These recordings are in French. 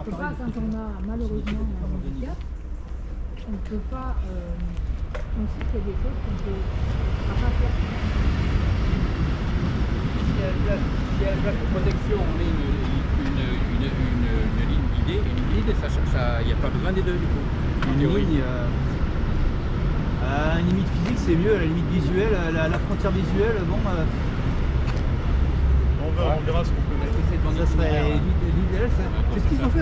peut pas, quand on a malheureusement un handicap, on ne peut pas. On sait qu'il y a des choses qu'on peut pas faire. Si à la place de protection, on met une ligne guidée, il n'y a pas besoin des deux du coup. Une ligne, à une limite physique, c'est mieux, à la limite visuelle, la frontière visuelle, bon. On verra ce qu'on peut mettre. Ça serait l'idéal. C'est ce qu'ils ont fait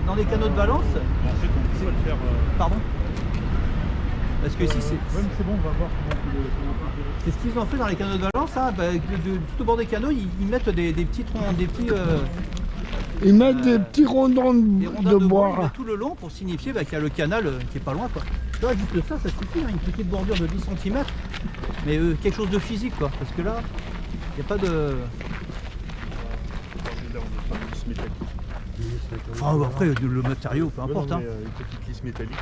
dans les canaux de Valence. En fait, on peut le faire. Pardon. Parce que si c'est. Ouais, mais c'est bon, on va voir comment on peut le faire. C'est ce qu'ils ont fait dans les canaux de Valence, hein, tout au bord des canaux, ils mettent des petits troncs, des petits. Ils mettent des petits rondins de bois. Ils mettent tout le long pour signifier qu'il y a le canal qui est pas loin, quoi. Là, juste ça suffit, hein, une petite bordure de 10 cm, mais quelque chose de physique, quoi. Parce que là, il n'y a pas de. Là, on est pas lisse métallique. Enfin, après, le matériau, peu importe. Ouais, non, mais, une petite lisse métallique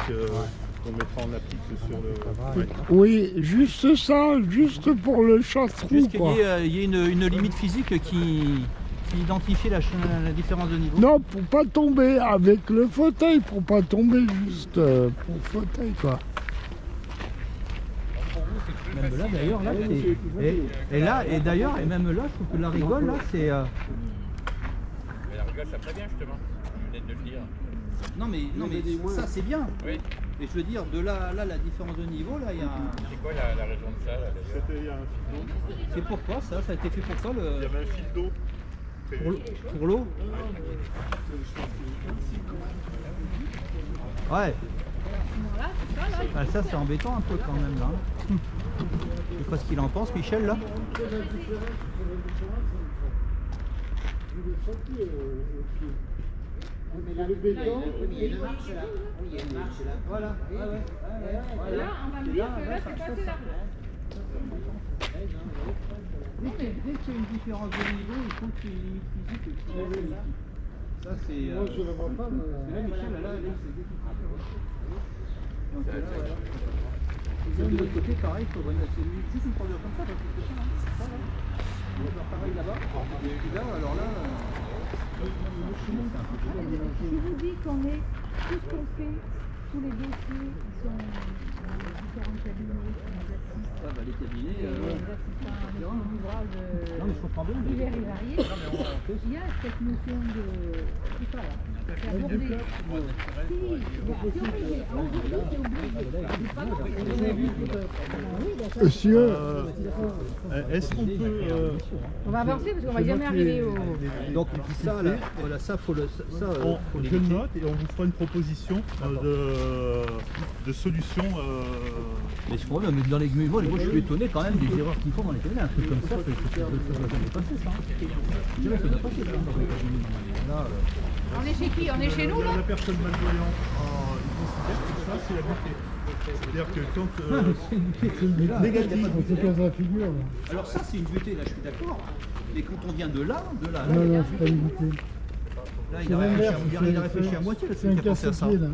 qu'on mettra en applique sur le. Ouais. Oui, juste ça, juste pour le chasse-trou, Juste qu'il quoi. y ait une limite physique qui identifie la différence de niveau. Non, pour pas tomber avec le fauteuil, pour pas tomber juste pour le fauteuil, quoi. Même là, d'ailleurs, là, et là, et d'ailleurs, et même là, je trouve que la rigole, là, c'est. Mais la rigole, ça prévient justement. Je venais de le dire. Non, mais ça, c'est bien. Oui. Et je veux dire, de là, la différence de niveau, là, il y a un. C'est quoi la raison de ça là, d'ailleurs? C'était il y a un fil d'eau. C'est pourquoi ça a été fait pour ça Il y avait un fil d'eau. pour l'eau. Ouais. Voilà, c'est ça, là. Ah, ça, c'est embêtant un peu quand même, là. Je sais pas ce qu'il en pense, Michel, là. Le béton, Voilà. Et là, on va me dire que là, c'est passé là. Dès qu'il y a une différence de niveau, il faut qu'il y ait une limite physique. Ça, c'est. moi je ne le vois pas. Là, Michel, là, c'est donc, là, voilà. Et de l'autre côté, pareil, il faudrait juste une bordure comme ça, parce que c'est ça, hein. Voilà. On va faire pareil là-bas. Et puis là, alors là. Si je vous dis qu'on est, tout ce qu'on fait, tous les dossiers qui sont dans les différents cabinets qui nous assistent, Ah, bah, les cabinets. les assistants à l'ouvrage Non, mais je comprends bien. divers et variés, il y a cette notion de. C'est ça là. C'est abordé. Si, aujourd'hui, c'est oublié. Monsieur, Est-ce qu'on peut. On va avancer parce qu'on va jamais arriver au. Donc ça, là, voilà, ça, faut le. Ça, faut Je le limiter. note et on vous fera une proposition de solution. Mais je crois, mais dans les moi, je suis étonné quand même des erreurs qu'ils font dans les cabinets. Un truc comme ça, ça doit jamais passer, ça. Je dirais que ça doit passer, ça, dans les cabinets. Là, On est chez qui? On est chez nous là? La personne malvoyante, il considère que ça, c'est la beauté. C'est-à-dire que quand. Négatif. c'est comme ça figure. alors ça, c'est une beauté, là, je suis d'accord. Mais quand on vient de là, Non, c'est pas une bouteille. là, il a réfléchi à moitié, là, C'est un qu'il a pensé à ça. casse-pied, là.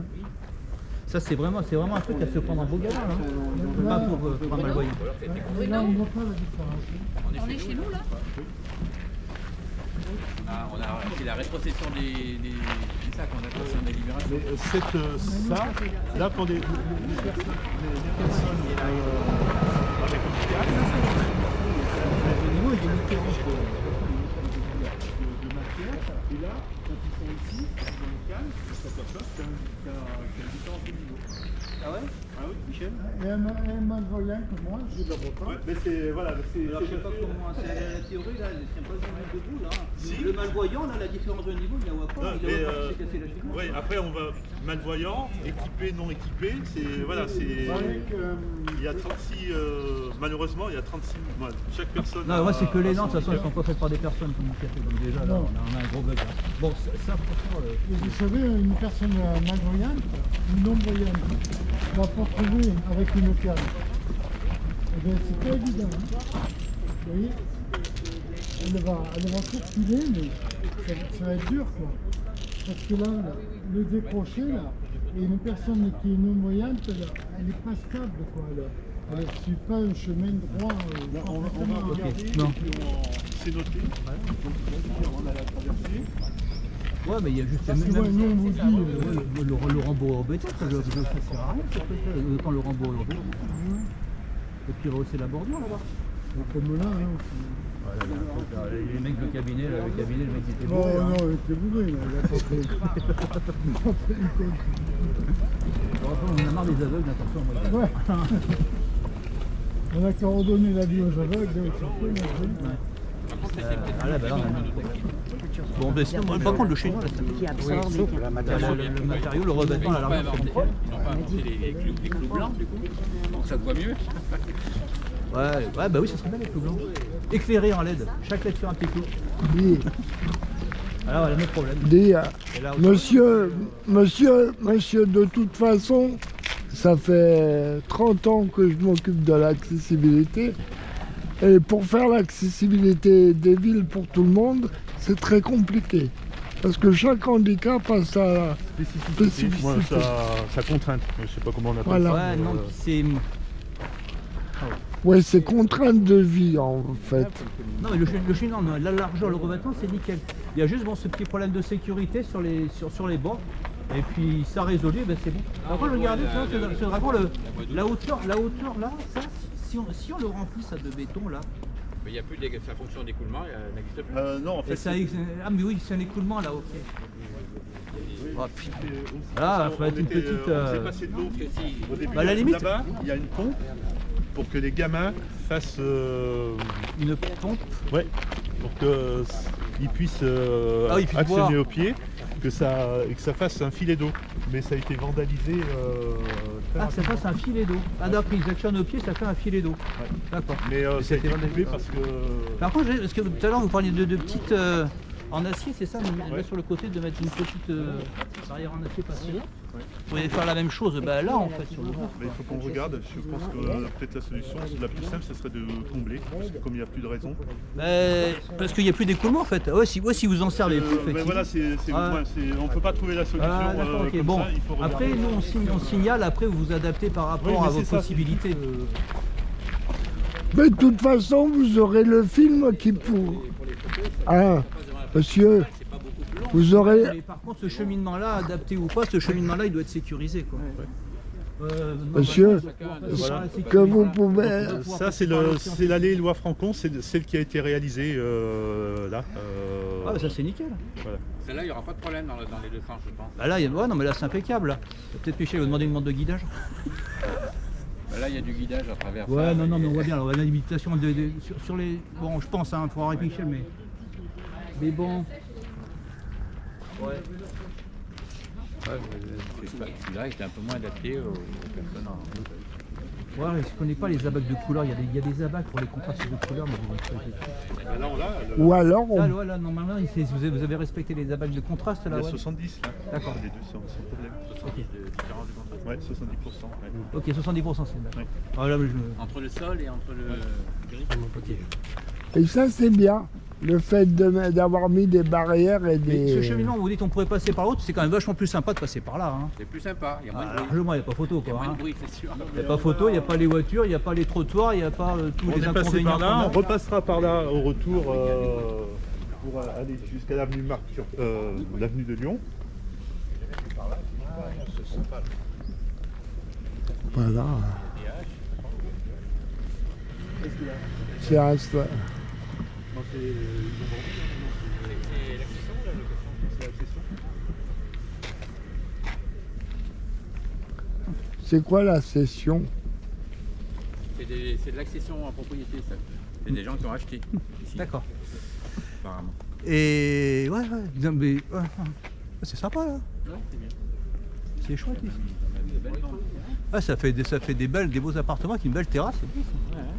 Ça, c'est vraiment un truc à se prendre en beau gamin, hein. Pas pour un malvoyant. Là, on ne voit pas la différence. On est chez nous là? Ah, on a fait la rétrocession des sacs, on a passé en délibération. Mais ça, là, pour les personnes avec handicap, Au niveau, il y a une différence de matière. Et là, quand ils sont ici, dans le calme, on s'aperçoit qu'il y a une différence de niveau. Ah ouais? Ah oui, Michel? Et un malvoyant comme moi, je ne le vois pas. ouais, mais c'est. Voilà, c'est. Alors, je sais pas comment, c'est la théorie, là, elle ne tient pas debout, là. Si. Le malvoyant, là, la différence de niveau, il la voit pas. Non, Il mais, la voit pas, c'est cassé la figure. ouais, après, on va malvoyant, équipé, non équipé. C'est. Voilà, c'est. Il y a 36. Malheureusement, il y a 36. Voilà, chaque personne. Non, moi, c'est que les a dents, de son toute façon, elles sont handicap. pas faites par des personnes comme café. Donc, déjà, là, Non. on a un gros bug, là. Bon, ça, franchement. Vous savez, une personne malvoyante, une non-voyante, va pas retrouver avec une canne. Eh bien, c'est pas évident. Hein. Vous voyez, elle va circuler, mais ça va être dur, quoi. Parce que là, le décrocher, là, et une personne qui est non-voyante, elle n'est pas stable, quoi. Elle ne suit pas un chemin droit. On va regarder. Non. C'est noté. Donc, on a la traversée. Ouais, mais il y a juste Parce que ouais, nous on vous dit, le rembourg béton, ça sert à rien, autant le rembourg urbain. Et puis rehausser la bordure là-bas. comme là, hein. Voilà, les mecs du cabinet, le mec qui était Non, bourré, hein. non, il était bourré, là, il a pas fait. Il a pas fait une conne. Bon, après, on a marre des aveugles, attention. Moi, Ouais. On a qu'à redonner la vie aux aveugles, surtout, maintenant. Ah là, bah là, on a mis le problème. Bon, ben sinon, par contre, le chez nous, là, Qui absorbe et qui... le matériau, le revêtement, la Ils n'ont largeur, c'est bon. pas inventé les clous blancs, du coup. Donc ça se voit mieux. Ouais, bah oui, ça serait bien avec le blanc. Éclairé en LED, chaque LED sur un petit clou. Dis, Alors, voilà, notre problème. dis, Et là, monsieur, de toute façon, ça fait 30 ans que je m'occupe de l'accessibilité. Et pour faire l'accessibilité des villes pour tout le monde, c'est très compliqué. Parce que chaque handicap a sa spécificité. Moi, sa contrainte, je sais pas comment on appelle Voilà. ça. ouais, non, c'est. Ouais, c'est contrainte de vie en fait. Non, mais le chez non, la largeur, le revêtement, c'est nickel. Il y a juste bon, ce petit problème de sécurité sur les bords. Et puis ça résolu, ben c'est bon. Par contre, regardez, ce dragon, la hauteur là, ça, si on le remplit ça de béton là, Mais il n'y a plus sa fonction d'écoulement, elle n'existe plus. Non, en fait, et ça, ah mais oui, c'est un écoulement là, ok. Oh, putain. Ah, il faut être une petite. On s'est passé de l'eau au début. Bah, à la limite. Là-bas, il y a une pompe pour que les gamins fassent. Une pompe. Ouais, pour qu'ils puissent Ah oui, puis actionner boire. au pied, et que ça fasse un filet d'eau. Mais ça a été vandalisé. Très Ah, ça rapidement. fasse un filet d'eau. Ah d'accord, ils actionnent au pied, ça fait un filet d'eau. D'accord. Mais Et ça a été c'était coupé parce que. Par contre, parce que tout à l'heure vous parliez de petites en acier, c'est ça, mais là sur le côté de mettre une petite barrière en acier passée. Vous pouvez faire la même chose bah, là en fait sur le bord. Mais il faut qu'on regarde. Je pense que peut-être la solution la plus simple, ce serait de combler, parce que comme il n'y a plus de raison. Parce qu'il n'y a plus d'écoulement en fait. Ouais, si vous en servez plus, Mais effectivement. voilà, Ah. on ne peut pas trouver la solution. Ah, d'accord, ok. Comme Bon, ça, il faut après regarder. nous on signale, après vous vous adaptez par rapport Oui, mais à c'est vos ça, possibilités. Mais de toute façon, vous aurez le film qui pour. Ah, monsieur, vous aurez. Mais par contre, ce cheminement-là, adapté ou pas, ce cheminement-là, il doit être sécurisé. Quoi. Monsieur, Voilà. que vous pouvez. Ça, c'est l'allée Loi Francon, c'est celle qui a été réalisée là. Ah, bah, ça c'est nickel. Voilà. Celle-là, il n'y aura pas de problème dans les deux sens, je pense. Bah là, ouais, non, mais là c'est impeccable. Là. Peut-être Michel va demander une demande de guidage. Bah là, il y a du guidage à travers ça. Ouais, non, mais on et- voit bien. On voit bien l'imitation sur les. Bon, je pense, hein, faut voir avec Michel, mais. Mais bon. Ouais. Celui-là était un peu moins adapté aux personnes en... Ouais, je ne connais pas les abacs de couleur. Il y a des abacs pour les contrastes de couleur, mais Là, on l'a. Ou alors, là, là, normalement, vous avez respecté les abacs de contraste là. Il y a Ouais. 70 là. D'accord. Les deux sans problème. 70 de différence de contraste. Ouais, 70%. Ouais. Ok, 70% c'est bien. Ouais. Ah, là, je... Entre le sol et entre le gris. Ok. et ça c'est bien, le fait d'avoir mis des barrières et Mais ce des. cheminement, vous dites on pourrait passer par l'autre, c'est quand même vachement plus sympa de passer par là. Hein. C'est plus sympa, il y a moins de Ah, bruit. largement, il n'y a pas photo Il y a quoi. moins Hein. de bruit, c'est sûr. Il n'y a pas photo, il n'y a pas les voitures, il n'y a pas les trottoirs, il n'y a pas tous On les est passé inconvénients. par là, on qu'on a. repassera par là au retour pour aller jusqu'à l'avenue l'avenue de Lyon. Voilà. C'est un. Non, c'est l'accession. C'est quoi la session? C'est de l'accession en propriété, ça. C'est des gens qui ont acheté ici, D'accord. apparemment. Et ouais, non, mais, ouais. C'est sympa là. Ouais, c'est bien. C'est chouette ici. Des belles ventes. Ah, ça fait des beaux appartements avec une belle terrasse, c'est beau ça. Ouais, ouais.